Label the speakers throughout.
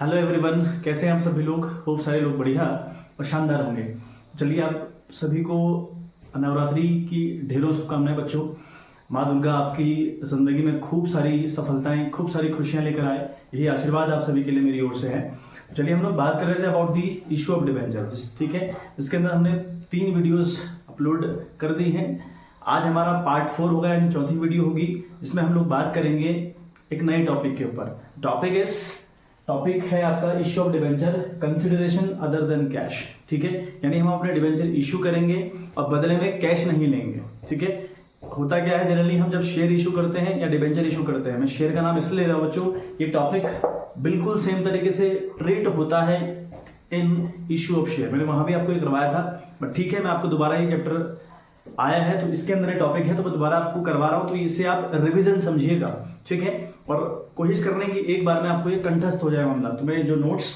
Speaker 1: Hello everyone, कैसे हैं आप सभी लोग। खूब सारे लोग बढ़िया और शानदार होंगे। चलिए, आप सभी को नवरात्रि की ढेरों शुभकामनाएं बच्चों। माँ दुर्गा आपकी ज़िंदगी में खूब सारी सफलताएं, खूब सारी खुशियां लेकर आए, यही आशीर्वाद आप सभी के लिए मेरी ओर से है। चलिए, हम लोग बात कर रहे थे about the issue of debenture, ठीक है। इसके अंदर हमने 3 वीडियोस अपलोड कर दी हैं। आज हमारा पार्ट 4 होगा, यानी चौथी वीडियो होगी, जिसमें हम लोग बात करेंगे एक नए टॉपिक के ऊपर। टॉपिक है आपका issue of debenture consideration other than cash, ठीक है। यानी हम अपने डिबेंचर इशू करेंगे और बदले में कैश नहीं लेंगे, ठीक है। होता क्या है, जनरली हम जब शेयर इशू करते हैं या डिबेंचर इशू करते हैं, मैं शेयर का नाम इसलिए ले रहा हूँ बच्चों, ये टॉपिक बिल्कुल सेम तरीके से ट्रीट होता है इन इशू ऑफ शेयर। मैंने वहां भी आपको ये करवाया था, बट ठीक है, मैं आपको दोबारा ये चैप्टर आया है तो इसके अंदर टॉपिक है तो मैं दोबारा आपको करवा रहा हूं, तो इसे आप रिवीजन समझिएगा, ठीक है। और कोशिश करने की एक बार में आपको ये कंठस्थ हो जाए मामला। तो मैं जो नोट्स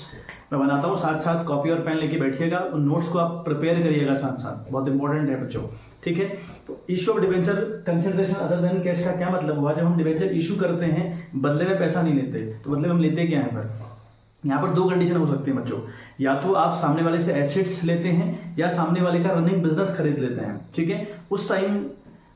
Speaker 1: मैं बनाता हूँ, साथ साथ कॉपी और पेन लेके बैठिएगा, उन नोट्स को आप प्रिपेयर करिएगा साथ साथ, बहुत इंपॉर्टेंट है बच्चों, ठीक है। तो issue of debenture consideration other than cash का क्या मतलब हुआ। जब हम डिबेंचर इशू करते हैं, बदले में पैसा नहीं लेते, तो बदले में हम लेते क्या है फिर। यहाँ पर 2 कंडीशन हो सकती है बच्चों, या तो आप सामने वाले से एसेट्स लेते हैं या सामने वाले का रनिंग बिजनेस खरीद लेते हैं, ठीक है। उस टाइम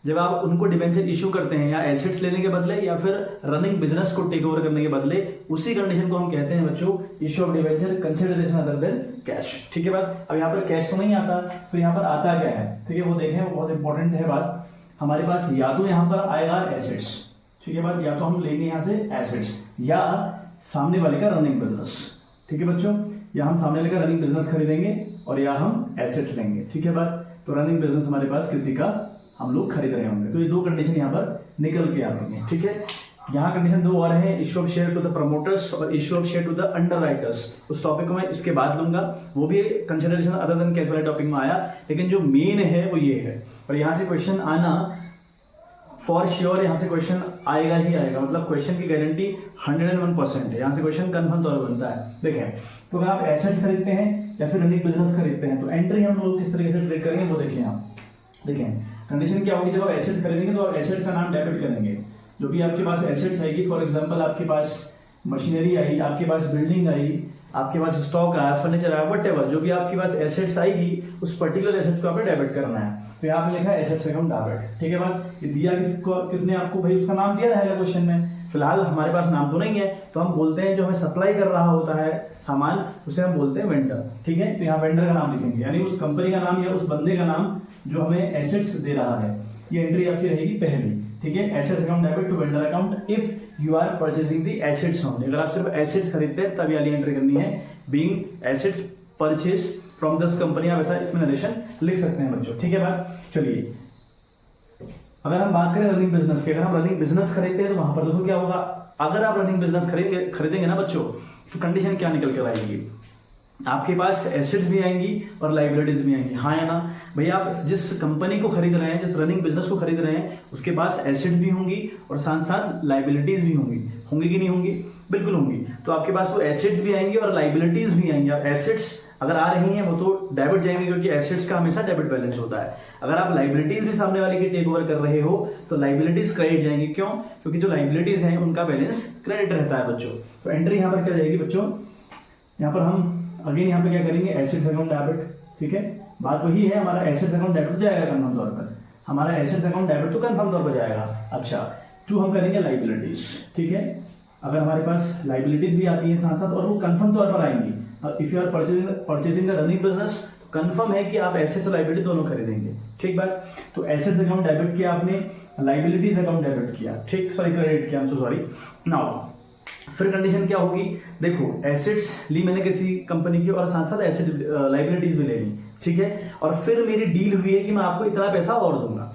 Speaker 1: जब आप उनको डिबेंचर इशू करते हैं, या एसेट्स लेने के बदले या फिर रनिंग बिजनेस को टेक ओवर करने के बदले, उसी कंडीशन को हम कहते हैं बच्चों issue of debenture consideration other than cash, ठीक है बात। अब यहाँ पर कैश तो नहीं आता, तो यहाँ पर आता क्या है, ठीक है, वो देखें, वो बहुत इंपॉर्टेंट है बात। हमारे पास या तो यहाँ पर आएगा एसेट्स, ठीक है बात, या तो हम लेंगे यहाँ से एसेट्स या सामने वाले का रनिंग बिजनेस, ठीक है बच्चों। या हम सामने वाले का रनिंग बिजनेस खरीदेंगे और या हम एसेट लेंगे, ठीक है बात। तो रनिंग बिजनेस हमारे पास किसी का हम लोग खरीद रहे होंगे, तो ये 2 कंडीशन यहाँ पर निकल के आएंगे, ठीक है। यहाँ कंडीशन 2 और है, issue of share to the promoters और issue of share to the underwriters. उस टॉपिक को मैं इसके बाद लूंगा, वो भी कंसिडरेशन अदर देन कैश वाले टॉपिक में आया, लेकिन जो मेन है वो ये है। और यहाँ से क्वेश्चन आना फॉर श्योर, यहाँ से क्वेश्चन आएगा ही आएगा, मतलब क्वेश्चन की गारंटी 101% है। यहाँ से क्वेश्चन कन्फर्म तौर पर बनता है। देखें, तो अगर आप एसेट्स खरीदते हैं या फिर रनिंग बिजनेस खरीदते हैं, तो एंट्री हम लोग किस तरीके से ट्रेड करेंगे वो देखिए आप। देखें, कंडीशन क्या होगी, जब आप एसेट्स खरीदेंगे तो आप एसेट्स का नाम डेबिट करेंगे। जो भी आपके पास एसेट्स आएगी, फॉर एग्जांपल आपके पास मशीनरी आई, आपके पास बिल्डिंग आई, आपके पास स्टॉक आया, फर्नीचर आया, व्हाटएवर जो भी आपके पास एसेट्स आएगी, उस पर्टिकुलर एसेट्स को आपने डेबिट करना है। तो यहाँ पे लिखा है एसेट्स अकाउंट डेबिट, ठीक है बात। ये दिया किसने आपको, भाई उसका नाम दिया रहेगा क्वेश्चन में। फिलहाल हमारे पास नाम तो नहीं है, तो हम बोलते हैं जो हमें सप्लाई कर रहा होता है सामान, उसे हम बोलते हैं वेंडर, ठीक है। तो यहाँ वेंडर का नाम लिखेंगे, यानी उस कंपनी का नाम या उस बंदे का नाम जो हमें एसेट्स दे रहा है। ये एंट्री आपकी रहेगी पहली, ठीक है। Assets account debit to vendor account if you are purchasing the assets only. अगर आप सिर्फ एसेट्स खरीदते हैं तब वाली एंट्री करनी है, being assets purchase from this company. आप ऐसा इसमें नरेशन लिख सकते हैं बच्चों, ठीक है बात। चलिए, अगर हम बात करें रनिंग बिजनेस की, अगर हम रनिंग बिजनेस खरीदते हैं तो वहां पर देखो क्या होगा। अगर आप रनिंग बिजनेस खरीदेंगे ना बच्चों, तो कंडीशन क्या निकल कर आएगी, आपके पास एसेट्स भी आएंगी और लाइबिलिटीज भी आएंगी, हाँ या ना भैया। आप जिस कंपनी को खरीद रहे हैं, जिस रनिंग बिजनेस को खरीद रहे हैं, उसके पास एसेट्स भी होंगी और साथ साथ लाइबिलिटीज भी होंगी कि नहीं होंगी, बिल्कुल होंगी। तो आपके पास वो एसेट्स भी आएंगी और लाइबिलिटीज भी आएंगी। अब एसेट्स अगर आ रही हैं वो तो डेबिट जाएंगे, क्योंकि एसेट्स का हमेशा डेबिट बैलेंस होता है। अगर आप लाइबिलिटीज भी सामने वाले की टेक ओवर कर रहे हो तो लाइबिलिटीज क्रेडिट जाएंगी, क्यों, क्योंकि जो लाइबिलिटीज हैं उनका बैलेंस क्रेडिट रहता है बच्चों। तो एंट्री यहाँ पर क्या जाएगी बच्चों, यहाँ पर हम अगेन यहाँ पे क्या करेंगे, एसेट्स अकाउंट डेबिट, ठीक है। बात वही है, हमारा एसेट्स अकाउंट डेबिट जाएगा कंफर्म तौर पर, हमारा एसेट्स अकाउंट डेबिट तो कंफर्म तौर पर जाएगा। अच्छा, टू हम करेंगे लाइबिलिटीज, ठीक है। अगर हमारे पास लाइबिलिटीज भी आती है साथ साथ और वो कंफर्म तौर पर आएंगी, if you are purchasing the running business, confirm है कि आप एसेट्स और लाइबिलिटी दोनों खरीदेंगे, ठीक बात। तो एसेट्स अकाउंट डेबिट किया आपने, लाइबिलिटीज अकाउंट डेबिट किया, ठीक, सॉरी क्रेडिट किया, सॉरी। नाउ फिर कंडीशन क्या होगी, देखो एसेट्स ली मैंने किसी कंपनी की और साथ साथ एसेट लाइबिलिटीज भी ले ली, ठीक है। और फिर मेरी डील हुई है कि मैं आपको इतना पैसा और दूंगा,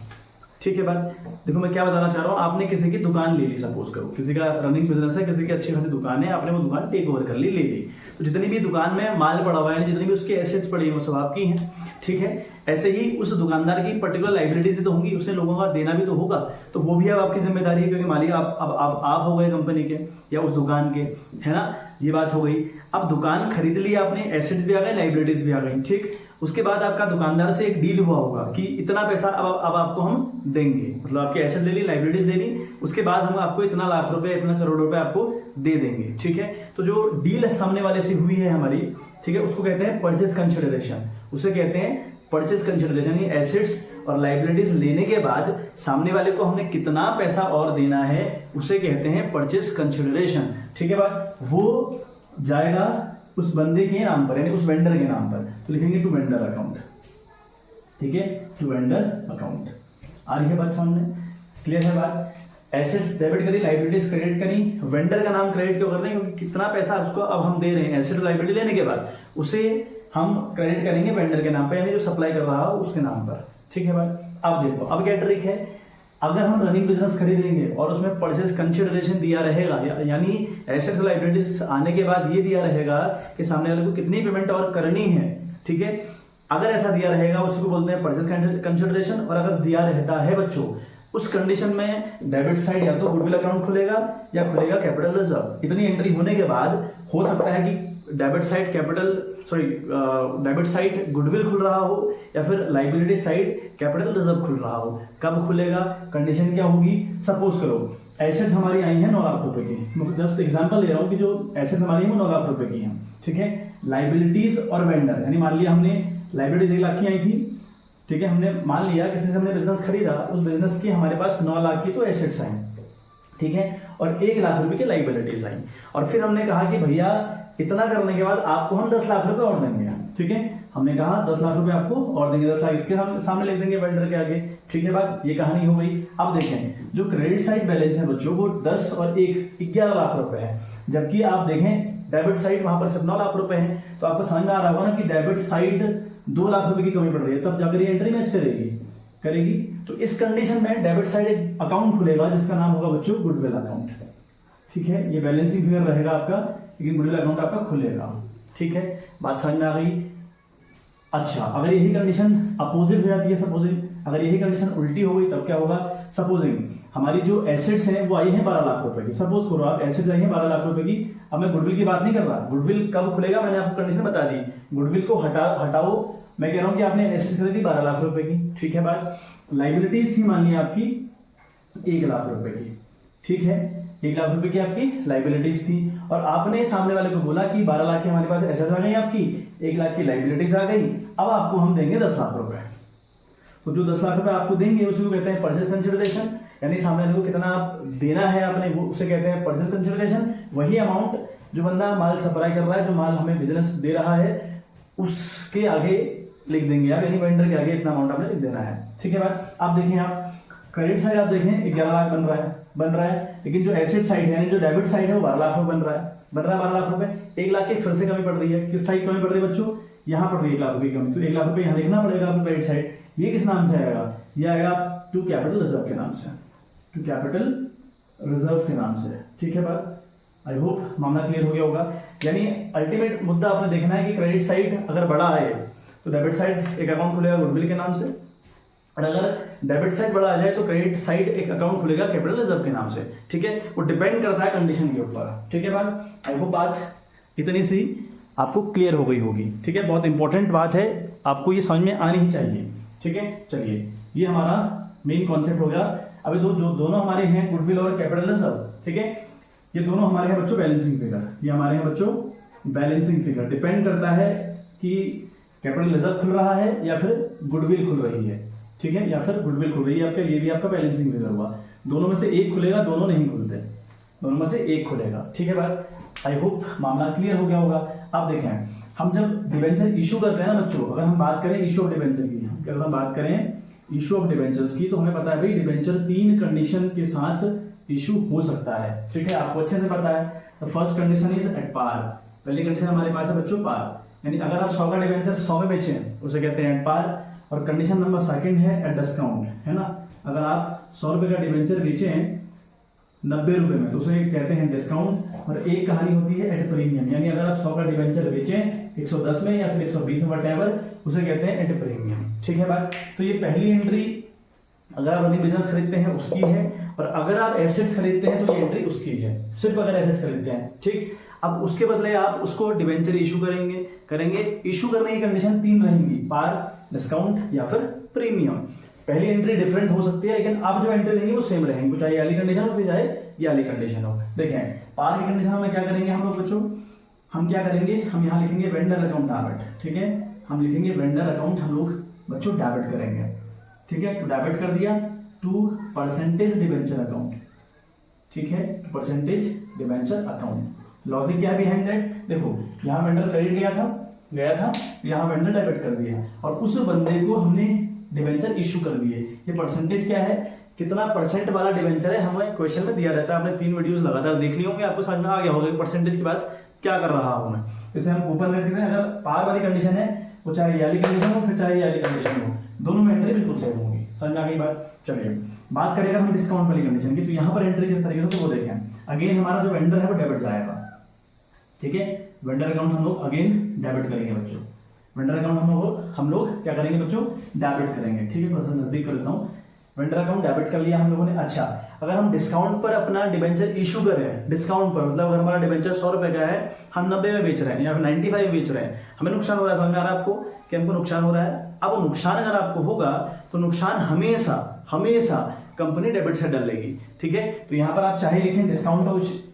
Speaker 1: ठीक है बात। देखो मैं क्या बताना चाह रहा हूँ, आपने किसी की दुकान ले ली, सपोज करो किसी का रनिंग बिजनेस है, किसी की अच्छी खासी दुकान है, आपने वो दुकान टेक ओवर कर ली, ले ली। तो जितनी भी दुकान में माल पड़ा हुआ है, जितनी भी उसकी एसेट्स पड़ी है, वो सब आपकी हैं, ठीक है। ऐसे ही उस दुकानदार की पर्टिकुलर लाइबिलिटीज भी तो होंगी, उसने लोगों का देना भी तो होगा, तो वो भी अब आपकी जिम्मेदारी है, क्योंकि मालिक आप हो गए कंपनी के या उस दुकान के, है ना। ये बात हो गई। अब दुकान खरीद ली आपने, एसेट्स भी आ गए, लाइबिलिटीज भी आ गई, ठीक। उसके बाद आपका दुकानदार से एक डील हुआ होगा कि इतना पैसा अब आपको हम देंगे, मतलब आपकी एसेट ले ली, लाइबिलिटीज ले ली, उसके बाद हम आपको इतना लाख रुपए, इतना करोड़ रुपए आपको दे देंगे। ठीक है, तो जो डील सामने वाले से हुई है हमारी, ठीक है, उसको कहते हैं परचेज कंसिडरेशन। उसे कहते हैं परचेज कंसिडरेशन, यानी एसेट्स और लाइबिलिटीज लेने के बाद सामने वाले को हमने कितना पैसा और देना है, उसे कहते हैं परचेज कंसिडरेशन। ठीक है बात, वो जाएगा उस बंदे के नाम पर, यानी उस वेंडर के नाम पर, तो लिखेंगे टू वेंडर अकाउंट। ठीक है, टू वेंडर अकाउंट। आ रही है बात सामने, क्लियर है बात। एसेट्स डेबिट करी, लाइबिलिटीज क्रेडिट करी, वेंडर का नाम क्रेडिट क्यों कर रहे हैं, क्योंकि कितना पैसा उसको अब हम दे रहे हैं एसेट और लाइबिलिटी लेने के बाद, उसे हम क्रेडिट करेंगे वेंडर के नाम पर, यानी जो सप्लाई कर रहा हो उसके नाम पर। ठीक है भाई, अब देखो अब क्या ट्रिक है, अगर हम रनिंग बिजनेस खरीदेंगे और उसमें परचेज कंसिडरेशन दिया रहेगा, यानी एसेट्स और लाइबिलिटीज आने के बाद ये दिया रहेगा कि सामने वाले को कितनी पेमेंट और करनी है। ठीक है, अगर ऐसा दिया रहेगा उसको बोलते हैं परचेज कंसिडरेशन। और अगर दिया रहता है बच्चों, उस कंडीशन में डेबिट साइड या तो गुडविल अकाउंट खुलेगा या खुलेगा कैपिटल रिजर्व। इतनी एंट्री होने के बाद हो सकता है कि डेबिट साइड गुडविल खुल रहा हो या फिर लाइबिलिटी साइड कैपिटल रिजर्व खुल रहा हो। कब खुलेगा, कंडीशन क्या होगी, सपोज करो एसेट हमारी आई है 9 लाख रुपए की, मैं जस्ट एग्जांपल ले रहा हूँ कि जो एसेट हमारी है वो 9 लाख रुपए की है। ठीक है, लाइबिलिटीज और वेंडर, यानी मान लिया हमने लाइबिलिटीज 1 लाख की आई थी। ठीक है, हमने मान लिया किसी से हमने बिजनेस खरीदा, उस बिजनेस की हमारे पास 9 लाख की तो एसेट्स आई। ठीक है, और 1 लाख रुपए की लाइबिलिटीज आई, और फिर हमने कहा कि भैया इतना करने के बाद आपको हम 10 लाख रुपए और देंगे। ठीक है, हमने कहा 10 लाख रुपए आपको और देंगे, 10 लाख इसके हम सामने लिख देंगे वेंडर के आगे। ठीक है बात, ये कहानी हो गई। अब देखें जो क्रेडिट साइड बैलेंस है बच्चों, वो 10 और 1 11 लाख रुपए है, जबकि आप देखें डेबिट साइड वहां पर सिर्फ 9 लाख रुपए है। तो आपको समझ में आ रहा होगा ना कि डेबिट साइड 2 लाख रुपए की कमी पड़ रही है, तब जाकर ये एंट्री मैच करेगी। तो इस कंडीशन में डेबिट साइड एक अकाउंट खुलेगा जिसका नाम होगा बच्चों गुडविल अकाउंट। ठीक है, ये बैलेंसिंग फिगर रहेगा आपका, लेकिन गुडविल अकाउंट आपका खुलेगा। ठीक है, बात समझ में आ गई। अच्छा, अगर यही कंडीशन अपोजिट हो जाती है, सपोजिंग अगर यही कंडीशन उल्टी हो गई तब क्या होगा, सपोजिंग हमारी जो एसेट्स हैं वो आई हैं 12 लाख रुपए की। सपोज करो आप एसेट्स आई हैं 12 लाख रुपए की। अब मैं गुडविल की बात नहीं कर रहा, गुडविल कब खुलेगा मैंने आपको कंडीशन बता दी। गुडविल को हटाओ, मैं कह रहा हूं कि आपने एसेट्स खरीदी 12 लाख रुपए की। ठीक है बात, लाइबिलिटीज थी मान ली आपकी 1 लाख रुपए की। ठीक है, 1 लाख रुपए की आपकी लाइबिलिटीज थी, और आपने सामने वाले को बोला कि 12 लाख की हमारे पास एसेट्स आ गई आपकी, 1 लाख की लाइबिलिटीज आ गई, अब आपको हम देंगे 10 लाख रुपए। तो जो 10 लाख रुपए आपको देंगे उसी को कहते हैं परचेज कंसिडरेशन, यानी सामने वाले को कितना आप देना है आपने वो उसे कहते हैं परचेज कंसिडरेशन। वही अमाउंट जो बंदा माल सप्लाई कर रहा है, जो माल हमें बिजनेस दे रहा है, उसके आगे लिख देंगे आप, यानी वेंडर के आगे इतना अमाउंट आपने लिख देना है। ठीक है बात, आप देखें आप क्रेडिट साइड आप देखें 11 लाख बन रहा है, लेकिन जो एसेट साइड है यानी जो डेबिट साइड है वो 12 लाख में बन रहा है 12 लाख रुपए। 1 लाख की फिर से कमी पड़ रही है, किस साइड कमी पड़ रही है बच्चों, यहाँ पड़ रही है 1 लाख रुपए की कमी, तो 1 लाख रुपए यहाँ लिखना पड़ेगा आपको क्रेडिट साइड। ये किस नाम से आएगा, ये आएगा टू कैपिटल रिजर्व के नाम से, टू कैपिटल रिजर्व के नाम से। ठीक है बात, आई होप मामला क्लियर हो गया होगा। यानी अल्टीमेट मुद्दा आपने देखना है कि क्रेडिट साइड अगर बड़ा है तो डेबिट साइड एक अकाउंट खुलेगा गुडविल के नाम से, और अगर डेबिट साइड बड़ा आ जाए तो क्रेडिट साइड एक अकाउंट खुलेगा कैपिटल रिजर्व के नाम से। ठीक है, वो डिपेंड करता है कंडीशन के ऊपर। ठीक है बात, आई होप बात इतनी सी आपको क्लियर हो गई होगी। ठीक है, बहुत इंपॉर्टेंट बात है, आपको ये समझ में आनी ही चाहिए। ठीक है, चलिए ये हमारा मेन कॉन्सेप्ट हो गया। अभी दोनों हमारे हैं गुडविल और कैपिटल रिजर्व। ठीक है, ये दोनों हमारे हैं बच्चों बैलेंसिंग फिगर, ये हमारे हैं बच्चों बैलेंसिंग फिगर। डिपेंड करता है कि कैपिटल रिजर्व खुल रहा है या फिर गुडविल खुल रही है। ठीक है, या फिर गुडविल खुल रही है आपका, ये भी आपका बैलेंसिंग फिगर हुआ। दोनों में से एक खुलेगा, दोनों नहीं खुलते, दोनों में से एक खुलेगा। ठीक है बात, आई होप मामला क्लियर हो गया होगा। अब देखें, हम जब डिबेंचर इशू करते हैं ना बच्चों, अगर हम बात करें इशू ऑफ डिबेंचर की, अगर हम बात करें इशू ऑफ डिबेंचर्स की, तो हमें पता है भाई डिबेंचर 3 कंडीशन के साथ इशू हो सकता है। ठीक है, आपको अच्छे से पता है। तो first condition is at par, पहली कंडीशन हमारे पास है बच्चों पार, यानी अगर आप 100 का डिबेंचर 100 में बेचें उसे कहते हैं एट पार। और कंडीशन नंबर 2 है एट डिस्काउंट, है ना, अगर आप 100 रुपए का डिबेंचर बेचें 90 रुपए में तो उसे कहते हैं डिस्काउंट। और एक कहानी होती है एट प्रीमियम, यानी अगर आप 100 का डिबेंचर बेचें 110 में या फिर 120 में वटेवर, उसे कहते हैं एट प्रीमियम। ठीक है बात, तो ये पहली एंट्री अगर आप रनिंग बिजनेस खरीदते हैं उसकी है, और अगर आप एसेट्स खरीदते हैं तो ये एंट्री उसकी है, सिर्फ अगर एसेट्स खरीदते हैं। ठीक, अब उसके बदले आप उसको डिबेंचर इशू करेंगे, करेंगे। इशू करने की कंडीशन 3 रहेंगी, पार, डिस्काउंट या फिर प्रीमियम। पहली एंट्री डिफरेंट हो सकती है, लेकिन आप जो एंट्री लेंगे वो सेम रहेंगे, चाहे ये वाली कंडीशन हो फिर चाहे ये वाली कंडीशन हो। देखें पार की कंडीशन में क्या करेंगे हम लोग बच्चों, हम क्या करेंगे, हम यहाँ लिखेंगे वेंडर अकाउंट डेबिट, ठीक है, हम लिखेंगे वेंडर अकाउंट हम लोग बच्चों डेबिट करेंगे, ठीक है। तो डेबिट कर दिया टू परसेंटेज डिबेंचर अकाउंट, ठीक है, परसेंटेज डिबेंचर अकाउंट। लॉजिक क्या है बिहाइंड दैट, देखो यहाँ वेंडर क्रेडिट गया था, यहाँ वेंडर डेबिट कर दिया और उस बंदे को हमने डिबेंचर इशू कर दिए। ये परसेंटेज क्या है, कितना परसेंट वाला डिबेंचर है, हमें क्वेश्चन में दिया रहता है। आपने 3 वीडियोस लगातार देख ली होंगे, आपको समझ में आ गया होगा परसेंटेज के बाद क्या कर रहा हूं मैं। जैसे हम ऊपर रख देते हैं, अगर पार वाली कंडीशन है वो चाहे ये वाली कंडीशन हो फिर चाहे ये वाली कंडीशन हो, दोनों में एंट्री बिल्कुल सेम होगी। समझ में आ गई बात। चलिए बात करेंगे हम डिस्काउंट वाली कंडीशन की, तो यहाँ पर एंट्री किस तरीके से, तो वो देखें अगेन हमारा जो वेंडर है वो डेबिट जाएगा, ठीक है। वेंडर अकाउंट हम लोग अगेन डेबिट करेंगे बच्चों, वेंडर अकाउंट हम लोग क्या करेंगे बच्चों, डेबिट करेंगे, ठीक है। थोड़ा सा नजदीक कर देता हूँ, वेंडर अकाउंट डेबिट कर लिया हम लोगों ने। अच्छा अगर हम डिस्काउंट पर अपना डिबेंचर इशू कर रहे हैं, डिस्काउंट पर मतलब अगर हमारा डिबेंचर 100 रुपए का है, हम 90 में बेच रहे हैं या फिर 95 में बेच रहे हैं, हमें नुकसान हो रहा है। समझ में आ रहा है आपको कि हमको नुकसान हो रहा है। अब नुकसान अगर आपको होगा तो नुकसान हमेशा हमेशा कंपनी डेबिट से डालेगी, ठीक है। तो यहाँ पर आप चाहे लिखें discount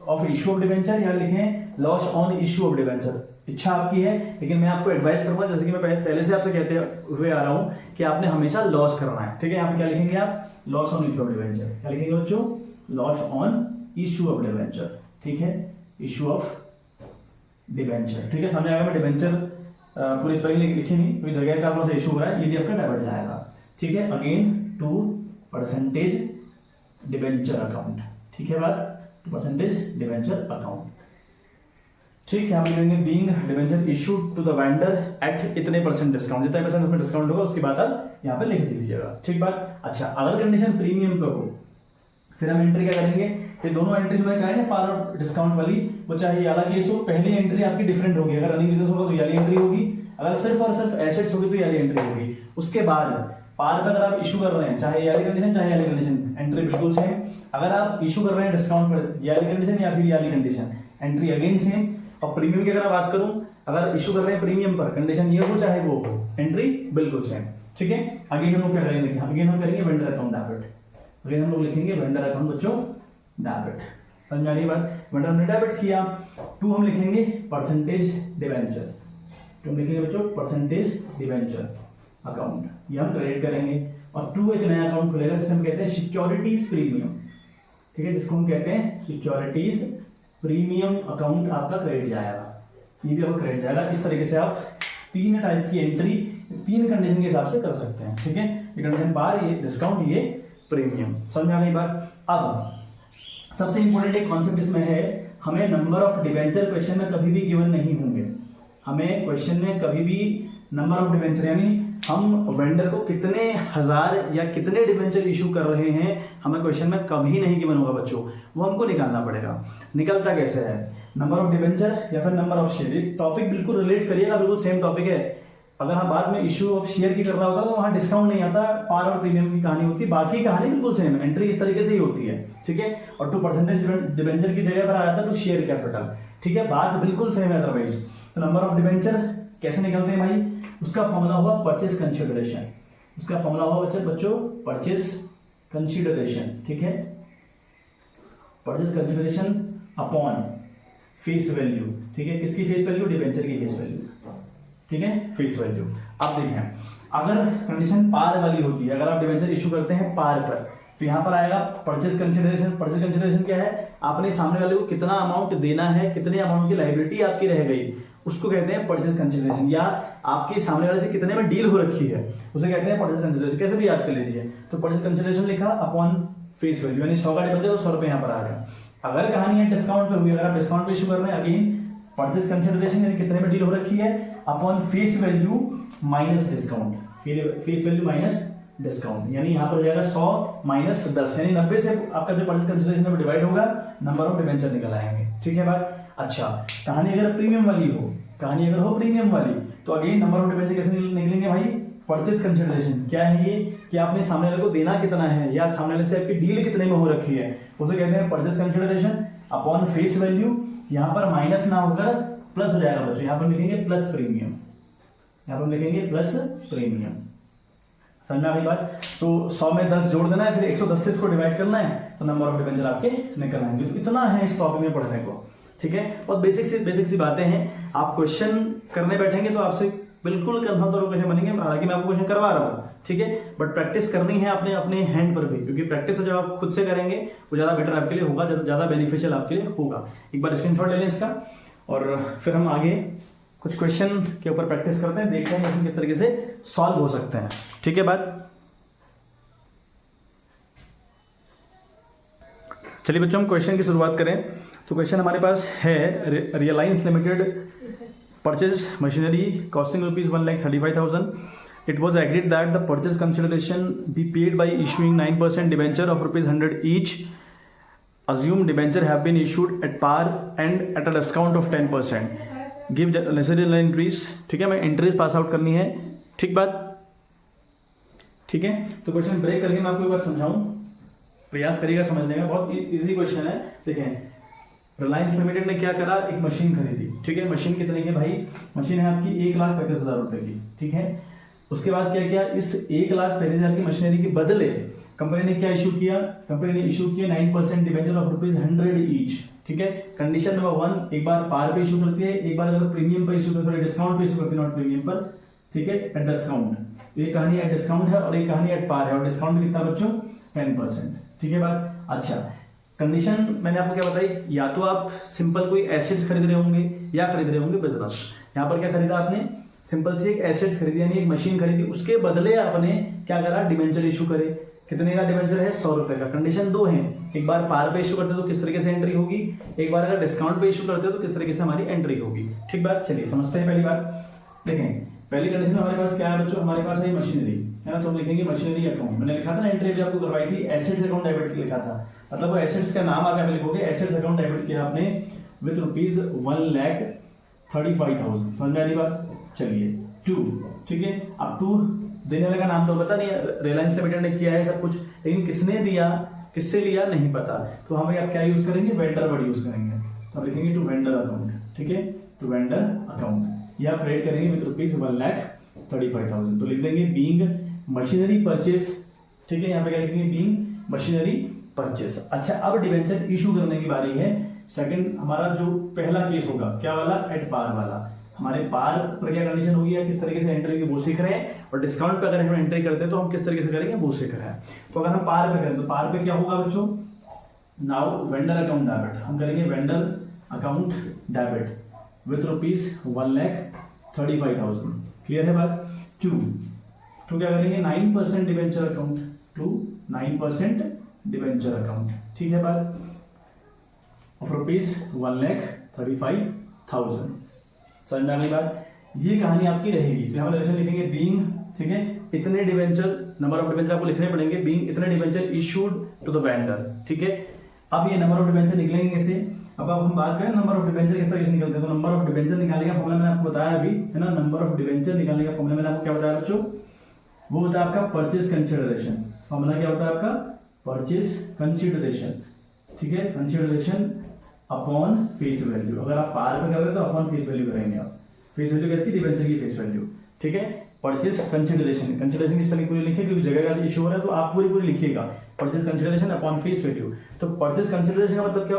Speaker 1: of issue of debenture या लिखें loss on issue of debenture, इच्छा आपकी है, लेकिन मैं आपको एडवाइस करूंगा, जैसे कि मैं पहले से आपसे कहते हुए आ रहा हूं कि आपने हमेशा लॉस करना है, ठीक है। यहाँ पे क्या लिखेंगे आप, loss on issue of debenture, क्या लिखेंगे बच्चों, loss on issue of debenture, ठीक है, इशू ऑफ डिबेंचर, ठीक है। सामने आएगा, मैं डिबेंचर पूरी स्पेलिंग लिखी नहीं, कोई जगह का आपको इशू हो रहा है, ये भी आपका डेबिट जाएगा, ठीक है। Again to percentage debenture account, ठीक है बात, टू परसेंटेज डिबेंचर अकाउंट, ठीक है। हम लिखेंगे being debenture issued to the vendor at इतने परसेंट डिस्काउंट, जितना परसेंट उसमें डिस्काउंट होगा उसकी बात आप यहाँ पे लिख दीजिएगा, ठीक बात। अच्छा अगर कंडीशन प्रीमियम पे हो फिर हम एंट्री क्या करेंगे, ये दोनों एंट्री जो है पार और डिस्काउंट वाली, वो चाहे ये वाला केस हो, पहली एंट्री आपकी डिफरेंट होगी। अगर रनिंग बिजनेस होगा तो ये वाली एंट्री होगी, अगर सिर्फ और सिर्फ एसेट्स होगी तो ये वाली एंट्री होगी। उसके बाद पार पे अगर आप इशू कर रहे हैं, चाहे ये वाली कंडीशन चाहे ये वाली कंडीशन, एंट्री बिल्कुल सेम। अगर आप इशू कर रहे हैं डिस्काउंट पर, ये वाली कंडीशन या फिर ये वाली कंडीशन, एंट्री अगेन सेम। और प्रीमियम की अगर मैं बात करूं, अगर इशू कर रहे हैं प्रीमियम पर, कंडीशन ये हो चाहे वो हो, एंट्री बिल्कुल सेम, ठीक है। आगे हम लोग क्या करेंगे, अगेन हम करेंगे वेंडर अकाउंट डेबिट, अगेन हम लोग लिखेंगे वेंडर अकाउंट बच्चों डेबिट। समझ में आ रही बात, वेंडर हमने डेबिट किया। टू हम लिखेंगे परसेंटेज डिबेंचर, तो हम लिखेंगे बच्चों परसेंटेज डिबेंचर अकाउंट, ये हम क्रेडिट करेंगे। और टू एक नया अकाउंट खुलेगा जिसे हम कहते हैं सिक्योरिटीज प्रीमियम, ठीक है, जिसको हम कहते हैं सिक्योरिटीज प्रीमियम अकाउंट आपका क्रेडिट जाएगा, ये भी आपका क्रेडिट जाएगा। इस तरीके से आप 3 टाइप की एंट्री 3 कंडीशन के हिसाब से कर सकते हैं, ठीक है। ये कंडीशन बार, ये डिस्काउंट, ये प्रीमियम। समझ में आ गई बात। अब सबसे इंपॉर्टेंट एक कॉन्सेप्ट इसमें है, हमें नंबर ऑफ डिबेंचर क्वेश्चन में कभी भी गिवन नहीं होंगे, हमें क्वेश्चन में कभी भी नंबर ऑफ डिबेंचर यानी हम वेंडर को कितने हजार या कितने डिबेंचर इशू कर रहे हैं, हमें क्वेश्चन में कभी नहीं गिवन होगा बच्चों, वो हमको निकालना पड़ेगा। निकलता कैसे है, नंबर ऑफ डिबेंचर या फिर नंबर ऑफ शेयर, टॉपिक बिल्कुल रिलेट करिएगा, बिल्कुल सेम टॉपिक है। अगर हम बाद में इशू ऑफ शेयर की कर रहा होता तो वहाँ डिस्काउंट नहीं आता, पार और प्रीमियम की कहानी होती, बाकी कहानी बिल्कुल सेम है, एंट्री इस तरीके से ही होती है, ठीक है। और 2% डिबेंचर की जगह पर आ जाता है तो शेयर कैपिटल, ठीक है, बात बिल्कुल सेम है अदरवाइज। तो नंबर ऑफ डिबेंचर कैसे निकलते हैं भाई, उसका फॉर्मूला हुआ परचेज कंसिडरेशन, उसका फॉर्मूला हुआ बच्चों परचेज कंसिडरेशन, ठीक है, purchase consideration upon face value, ठीक है, किसकी फेस वैल्यू, डिबेंचर की फेस वैल्यू, ठीक है, फेस वैल्यू। अब देखें अगर कंडीशन पार वाली होती है, अगर आप डिबेंचर इशू करते हैं पार पर, तो यहाँ पर आएगा परचेज कंसिडरेशन। परचेज कंसिडरेशन क्या है, आपने सामने वाले को कितना अमाउंट देना है, कितने अमाउंट की लायबिलिटी आपकी रह गई, उसको कहते हैं परचेज कंसिडरेशन। या आपकी सामने वाले से कितने में डील हो रखी है, उसे कहते हैं परचेज कंसिडरेशन। कैसे भी याद कर लीजिए, तो परचेज कंसिडरेशन लिखा अपॉन फेस वैल्यू, यानी 100 का डिबेंचर तो 100 रुपए यहाँ पर आ गया। अगर कहानी है डिस्काउंट पे हुई, अगर आप डिस्काउंट पे इशू कर रहे हैं, अगेन परचेज कंसिडरेशन यानी कितने में डील हो रखी है upon face value minus discount, face value minus discount, यानी यहाँ पर हो जाएगा 100 माइनस 10, यानी 90 से आपका जो परचेज कंसिडरेशन है वो डिवाइड होगा, नंबर ऑफ डिबेंचर निकल आएंगे, ठीक है बात। अच्छा कहानी अगर प्रीमियम वाली हो, कहानी अगर हो प्रीमियम वाली, तो अगेन नंबर ऑफ डिबेंचर कैसे निकलेंगे भाई, परचेज कंसिडरेशन क्या है ये कि आपने सामने वाले को देना कितना है या सामने वाले से आपकी डील कितने में हो रखी है, उसे कहते हैं purchase consideration upon face value. यहाँ पर माइनस ना होकर प्लस हो जाएगा बच्चों, यहाँ पर लिखेंगे प्लस प्रीमियम, यहाँ पर लिखेंगे प्लस प्रीमियम। समझ में आ गई बात? तो 100 में 10 जोड़ देना है, फिर 110 से इसको डिवाइड करना है, तो नंबर ऑफ डिबेंचर आपके निकल आएंगे। तो इतना है इस टॉपिक में पढ़ने को, ठीक है। बहुत बेसिक सी बातें हैं। आप क्वेश्चन करने बैठेंगे तो आपसे बिल्कुल कंफर्म तौर पर क्वेश्चन बनेंगे, हालांकि मैं आपको क्वेश्चन करवा रहा हूँ, ठीक है, बट प्रैक्टिस करनी है आपने अपने हैंड पर भी, क्योंकि प्रैक्टिस जब आप खुद से करेंगे वो ज़्यादा बेटर आपके लिए होगा, ज़्यादा बेनिफिशियल आपके लिए होगा। एक बार स्क्रीनशॉट ले लें इसका, और फिर हम आगे कुछ क्वेश्चन के ऊपर प्रैक्टिस करते हैं, देखते हैं किस तरीके से सॉल्व हो सकते हैं, ठीक है बात। चलिए बच्चों, हम क्वेश्चन की शुरुआत करें। तो क्वेश्चन हमारे पास है, Reliance limited purchase machinery costing ₹1,35,000. It was agreed that the purchase consideration be paid by issuing 9% debenture of ₹100 each. Assume debenture have been issued at par and at a discount of 10%. Give necessary entries. ठीक है, मैं entries pass out करनी है, ठीक बात, ठीक है। तो क्वेश्चन ब्रेक करके मैं आपको एक बार समझाऊं, प्रयास करिएगा समझने का, बहुत इजी क्वेश्चन है। देखें, रिलायंस लिमिटेड ने क्या करा, एक मशीन खरीदी, ठीक है। मशीन कितने की भाई? मशीन है आपकी 1,35,000 रुपए की, ठीक है। उसके बाद क्या किया, इस 1,35,000 की मशीनरी के बदले कंपनी ने क्या इशू किया, कंपनी ने इशू किया 9% डिबेंचर ऑफ ₹100 ईच, ठीक है। कंडीशन नंबर 1, एक बार पार पे इशू करती है, एक बार अगर प्रीमियम पर इशू करती है, डिस्काउंट पे इशू करती है, नॉट प्रीमियम पर, ठीक है, एट डिस्काउंट। ये कहानी एट डिस्काउंट है और एक कहानी एट पार है, और डिस्काउंट कितना बच्चों? 10%, ठीक है बात। अच्छा, कंडीशन मैंने आपको क्या बताई, या तो आप सिंपल कोई एसेट्स खरीद रहे होंगे या खरीद रहे होंगे बिजनेस। यहाँ पर क्या खरीदा आपने? सिंपल सी एक एसेट्स खरीदी, यानी एक मशीन खरीदी, उसके बदले आपने क्या करा, डिबेंचर इशू करे। कितने का डिबेंचर है? 100 रुपए का। कंडीशन 2 है, एक बार पार पे इशू करते तो किस तरीके से एंट्री होगी, एक बार अगर डिस्काउंट पे इशू करते तो किस तरीके से हमारी एंट्री होगी, ठीक बात। चलिए समझते हैं पहली बात। देखें, पहली कंडीशन में हमारे पास क्या है बच्चों, हमारे पास है मशीनरी, है ना, तो हम लिखेंगे मशीनरी अकाउंट। मैंने लिखा था ना, एंट्री भी आपको करवाई थी, एसेट्स अकाउंट डेबिट लिखा था, मतलब वो एसेट्स का नाम आगे लिखोगे, एसेट्स अकाउंट डेबिट किया आपने विद ₹1,35,000। समझ में आ रही बात? चलिए 2, ठीक है। अब 2 देने वाले का नाम तो पता नहीं, रिलायंस लिमिटेड ने किया है सब कुछ, लेकिन किसने दिया, किससे लिया, नहीं पता, तो हम आप क्या यूज करेंगे, वेंडर वर्ड यूज करेंगे। तो लिखेंगे टू वेंडर अकाउंट, ठीक है, टू वेंडर अकाउंट, या क्रेडिट करेंगे विद ₹1,35,000। तो लिख देंगे बीइंग मशीनरी परचेज, ठीक है, यहाँ पे क्या लिखेंगे, बीइंग मशीनरी परचेज। अच्छा, अब डिबेंचर इशू करने की बारी है। सेकंड हमारा जो पहला केस होगा, क्या वाला, एट पार वाला। हमारे पार पर क्या कंडीशन होगी, या किस तरीके से एंट्री की वो सीख रहे हैं, और डिस्काउंट पे अगर हम एंट्री करते हैं तो हम किस तरीके से करेंगे वो सीख रहे हैं। तो अगर हम पार पे करें तो पार पे क्या होगा बच्चों, नाउ वेंडर अकाउंट डेबिट, हम करेंगे vendor account debit with ₹1,35,000। Clear है बात? 2 क्या करेंगे, 9% debenture account, to 9% debenture account, ठीक है बात, ऑफ ₹1,35,000। समझ में आ गई बात? ये कहानी आपकी रहेगी। तो यहाँ पर लिखेंगे बीइंग, ठीक है, इतने डिबेंचर, नंबर ऑफ डिबेंचर आपको लिखने पड़ेंगे, बीइंग इतने debenture issued to the vendor, ठीक है। अब ये नंबर ऑफ डिबेंचर निकलेंगे कैसे, अब हम बात करें नंबर ऑफ डिबेंचर किस तरीके से निकलते हैं। तो नंबर ऑफ डिबेंचर निकालने का फॉर्मूला मैंने आपको बताया अभी, है ना, नंबर ऑफ डिबेंचर निकालने का फॉर्मूला मैंने आपको क्या बताया बच्चों, वो होता है आपका परचेज कंसिडरेशन। फॉर्मूला क्या होता है आपका, परचेज कंसिडरेशन, ठीक है, कंसिडरेशन अपॉन फेस वैल्यू। अगर आप पार पे कर रहे हो तो अपॉन फेस वैल्यू करेंगे आप, फेस वैल्यू किसकी, डिबेंचर की फेस वैल्यू, ठीक है। परचेज कंसिडरेशन, कंसिडरेशन की स्पेलिंग पूरी लिखिए, क्योंकि जगह का इशू हो रहा है तो आप पूरी लिखिएगा, purchase consideration upon face value. तो परचेज कंसिडरेशन का मतलब क्या,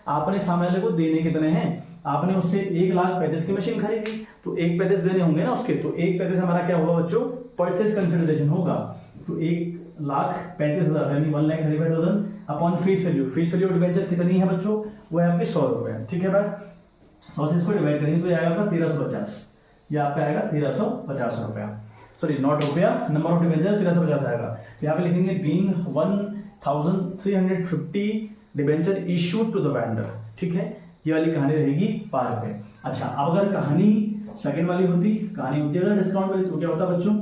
Speaker 1: आपने सामने वाले को देने कितने हैं, आपने उससे 1,35,000 की मशीन खरीदी, तो 1,35,000 देने होंगे ना उसके, तो 1,35,000 हमारा क्या होगा बच्चों, परचेज कंसिडरेशन होगा। तो 1,35,000 यानी 1,35,000 upon face value. Face value debenture कितनी है बच्चों, वो है आपकी 100 रुपए, ठीक है बात। 100 से इसको डिवाइड करेंगे तो आएगा आपका 1350, या आपका आएगा 1350 रुपया, सॉरी नॉट रुपया, नंबर ऑफ डिबेंचर 1350 आएगा। तो यहाँ पे लिखेंगे being 1,350 debenture issued to the vendor, ठीक है। ये वाली कहानी रहेगी पार पे। अच्छा, अब अगर कहानी सेकंड वाली होती, कहानी होती अगर डिस्काउंट वाली, तो क्या होता बच्चों,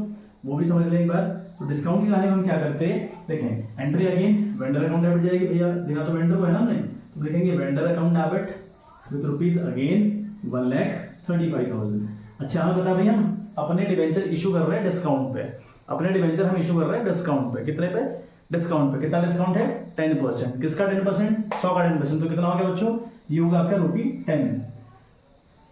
Speaker 1: वो भी समझ लें एक बार। तो डिस्काउंट की कहानी में हम क्या करते हैं, देखें, entry again vendor account debit जाएगी, भैया देना तो वेंडर को है ना हमने, तो लिखेंगे vendor account debit with rupees again 1,35,000। अच्छा, हमें बता भैया हम अपने डिबेंचर इशू कर रहे हैं डिस्काउंट पे, अपने डिबेंचर हम इशू कर रहे हैं डिस्काउंट पे, कितने पे, डिस्काउंट पे। कितना डिस्काउंट है, 10%। किसका 10%, 100 का 10%, तो कितना हो गया बच्चों, ये होगा आपका ₹10।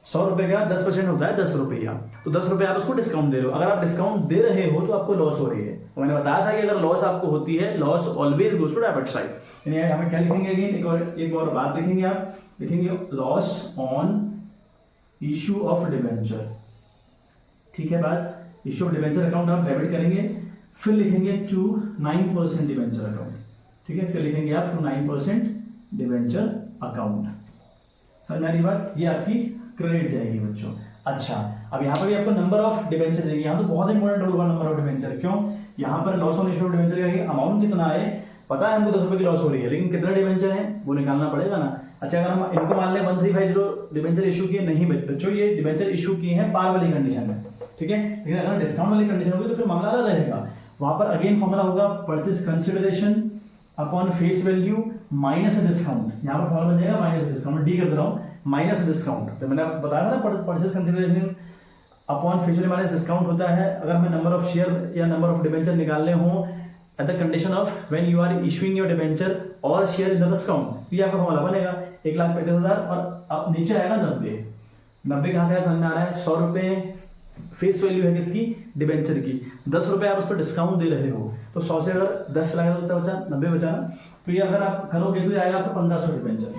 Speaker 1: 100 रुपये का 10% होता है 10 रुपया, तो 10 रुपये आप उसको डिस्काउंट दे रहे हो। अगर आप डिस्काउंट दे रहे हो तो आपको लॉस हो रही है। तो मैंने बताया था कि अगर लॉस आपको होती है, loss always goes to debit side. यानी यहाँ पे क्या लिखेंगे, अगेन एक और बात लिखेंगे, आप लिखेंगे loss on issue of debenture. ठीक है बात, इशू ऑफ डिबेंचर अकाउंट आप डेबिट करेंगे, फिर लिखेंगे टू 9% डिबेंचर अकाउंट। ठीक है, फिर लिखेंगे आप टू 9% डिबेंचर अकाउंट। समझ में आ रही बात, ये आपकी क्रेडिट जाएगी बच्चों। अच्छा, अब यहाँ पर भी आपको नंबर ऑफ डिबेंचर देंगे। यहाँ तो बहुत इंपॉर्टेंट होगा नंबर ऑफ डिबेंचर। क्यों, यहाँ पर loss on issue of debenture का अमाउंट कितना है पता है हमको, 10 रुपये की लॉस हो रही है, लेकिन कितना डिबेंचर है वो निकालना पड़ेगा ना। अच्छा, अगर हम इनको मान लें 1350 डिबेंचर इशू किए, नहीं बच्चों ये डिबेंचर इशू किए हैं पार वाली कंडीशन में। ठीक है, लेकिन अगर डिस्काउंट वाली कंडीशन होगी तो फिर मामला अलग रहेगा। वहां पर अगेन फॉर्मूला होगा purchase consideration upon face value minus discount. यहाँ पर फॉर्मूला बन जाएगा माइनस डिस्काउंट, डी कर दे रहा हूँ, माइनस डिस्काउंट। तो मैंने बताया ना purchase consideration upon face value minus discount होता है अगर हमें नंबर ऑफ शेयर या नंबर ऑफ डिबेंचर निकालने हो at the condition of when you are issuing your debenture और शेयर इन द डिस्काउंट। ये आपका फॉर्मूला बनेगा 1,35,000 और अब नीचे आएगा 90। 90 कहाँ से समझ में आ रहा है, 100 रुपये फेस वैल्यू है किसकी, डिबेंचर की, 10 रुपये आप उस पर डिस्काउंट दे रहे हो, तो 100 से अगर 10 लगा तो बचा 90 बचा ना। तो ये अगर आप करोगे तो आएगा आपको 1500 डिबेंचर,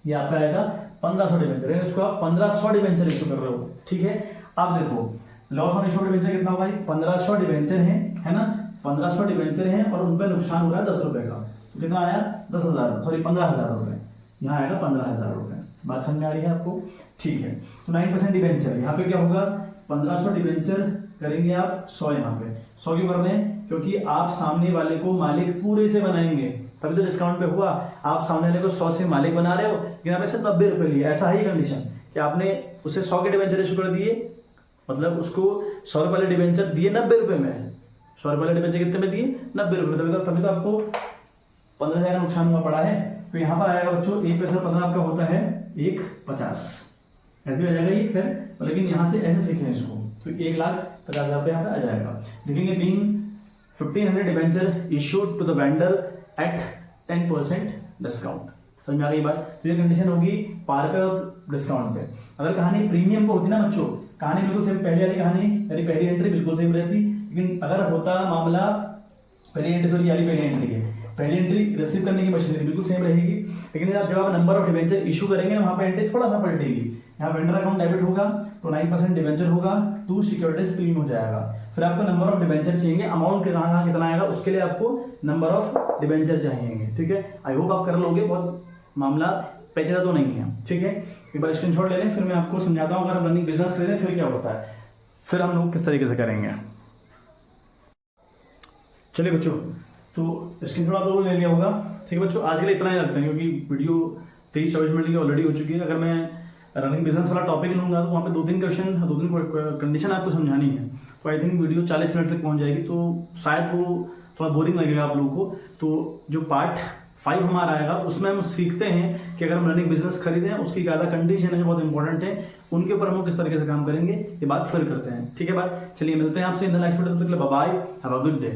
Speaker 1: ये आपका आएगा 1500 डिबेंचर, यानी उसको आप 1500 डिबेंचर इशू कर रहे हो। ठीक है, अब देखो लॉस ऑन इशू डिबेंचर कितना होगा, 1500 डिबेंचर है ना, 1500 डिबेंचर हैं और उन पर नुकसान हो रहा है 10 रुपये का, तो कितना आया 10,000, सॉरी 15,000 रुपये, यहाँ आएगा 15,000 रुपये। बात समझ में आ रही है आपको। ठीक है, तो 9% डिबेंचर, यहाँ पे क्या होगा 1500 डिबेंचर करेंगे आप 100, यहाँ पे 100 क्यों कर रहे हैं, क्योंकि आप सामने वाले को मालिक पूरे से बनाएंगे तभी तो डिस्काउंट पे हुआ। आप सामने वाले को 100 से मालिक बना रहे हो, लेकिन आपने सिर्फ 90 रुपये लिए, ऐसा ही कंडीशन कि आपने उसे 100 के डिबेंचर इशू कर दिए, मतलब उसको 100 रुपये वाले डिबेंचर दिए 90 रुपये में, 100 रुपये वाले डिबेंचर कितने में दिए 90 रुपये, तभी तो आपको 15,000 का नुकसान हुआ पड़ा है। तो यहाँ पर आएगा बच्चों 1 पैसा 15 आपका होता है 1,50, ऐसे आ जाएगा ये खैर, लेकिन यहाँ से ऐसे सीखें इसको, तो 1,50,000 रुपये यहाँ पे आ जाएगा। लिखेंगे being 1500 debenture issued to the vendor at 10% discount. समझ में आ गई बात। तो ये कंडीशन होगी पार पे और डिस्काउंट पे। अगर कहानी प्रीमियम को होती ना बच्चों, कहानी बिल्कुल सेम, पहली वाली कहानी यानी पहली एंट्री बिल्कुल सेम रहती, लेकिन अगर होता मामला पहली एंट्री सॉरी यानी पहली एंट्री है, पहली एंट्री रिसीव करने की मशीनरी बिल्कुल सेम रहेगी, लेकिन जब आप नंबर ऑफ डिबेंचर इशू करेंगे वहां पर एंट्री थोड़ा सा पलटेगी। यहाँ वेंडर अकाउंट डेबिट होगा तो 9% डिबेंचर होगा, 2 सिक्योरिटीज प्रीमियम हो जाएगा। फिर आपको नंबर ऑफ डिबेंचर चाहिए, अमाउंट कहाँ कितना आएगा उसके लिए आपको नंबर ऑफ डिबेंचर चाहिए। ठीक है, आई होप आप कर लोगे, बहुत मामला पेचीदा तो नहीं है। ठीक है, एक बार स्क्रीनशॉट ले लें, फिर मैं आपको समझाता हूँ अगर आप रनिंग बिजनेस करें फिर क्या होता है, फिर हम लोग किस तरीके से करेंगे। चलिए बच्चों, तो स्क्रीनशॉट आप लोगों ने ले लिया होगा। ठीक है बच्चों, आज के लिए इतना ही रखते हैं क्योंकि वीडियो 23-24 मिनट की ऑलरेडी हो चुकी है। अगर मैं रनिंग बिजनेस वाला टॉपिक लूँगा तो वहाँ पे 2-3 क्वेश्चन 2-3 कंडीशन आपको समझानी है, तो आई थिंक वीडियो 40 मिनट तक पहुँच जाएगी, तो शायद वो थोड़ा बोरिंग लगेगा आप लोगों को। तो जो पार्ट 5 हमारा आएगा उसमें हम सीखते हैं कि अगर हम रनिंग बिजनेस खरीदें उसकी ज़्यादा कंडीशन है जो बहुत इंपॉर्टेंट है, उनके ऊपर हम किस तरीके से काम करेंगे ये बात फिर करते हैं। ठीक है बात, चलिए मिलते हैं आपसे इन द नेक्स्ट वीडियो, तब तक के लिए bye bye, have a good day.